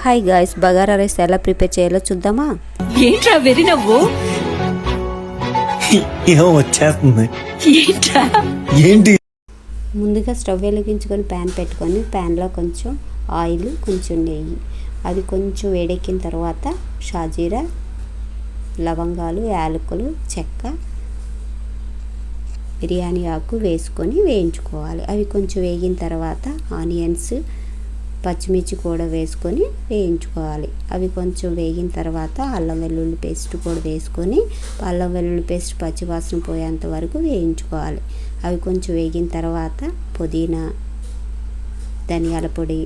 Hi guys, bagara rice ఎలా prepare చేయాలో చూద్దామా? ఏంట్రా వెరి నవ్వు? వచ్చేస్తుంది ఏంటి? ముందుగా స్టవ్ వెలిగించుకొని ప్యాన్ పెట్టుకొని ప్యాన్లో కొంచెం ఆయిల్, కొంచెం నెయ్యి, అది కొంచెం వేడెక్కిన తర్వాత షాజీరా, లవంగాలు, యాలకులు, చెక్క, బిర్యానీ ఆకు వేసుకొని వేయించుకోవాలి. అవి కొంచెం వేగిన తర్వాత ఆనియన్స్, పచ్చిమిర్చి కూడా వేసుకొని వేయించుకోవాలి. అవి కొంచెం వేగిన తర్వాత అల్లం వెల్లుల్లి పేస్ట్ కూడా వేసుకొని అల్లం వెల్లుల్లి పేస్ట్ పచ్చివాసన పోయేంత వరకు వేయించుకోవాలి. అవి కొంచెం వేగిన తర్వాత పుదీనా, ధనియాల పొడి,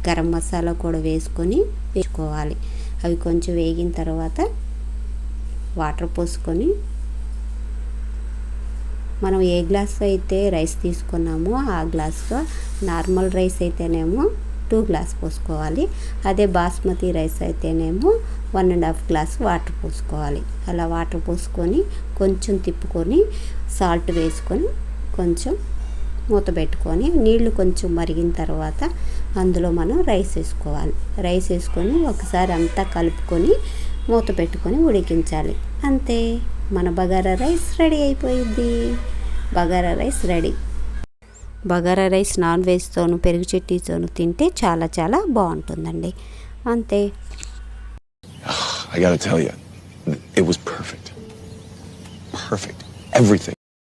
గరం మసాలా కూడా వేసుకొని వేసుకోవాలి. అవి కొంచెం వేగిన తర్వాత వాటర్ పోసుకొని మనం ఏ గ్లాస్తో అయితే రైస్ తీసుకున్నామో ఆ గ్లాస్తో, నార్మల్ రైస్ అయితేనేమో 2 గ్లాస్ పోసుకోవాలి. అదే బాస్మతి రైస్ అయితేనేమో 1.5 గ్లాస్ వాటర్ పోసుకోవాలి. అలా వాటర్ పోసుకొని కొంచెం తిప్పుకొని సాల్ట్ వేసుకొని కొంచెం మూత పెట్టుకొని నీళ్లు కొంచెం మరిగిన తర్వాత అందులో మనం రైస్ వేసుకోవాలి. రైస్ వేసుకొని ఒకసారి అంతా కలుపుకొని మూత పెట్టుకొని ఉడికించాలి. అంతే, మన బగారా రైస్ రెడీ అయిపోయింది. Bagara rice ready. Bagara rice non వెజ్తోను పెరుగు చట్నీతోను తింటే చాలా చాలా బాగుంటుందండి. అంతే. I gotta tell you, it was perfect. Everything.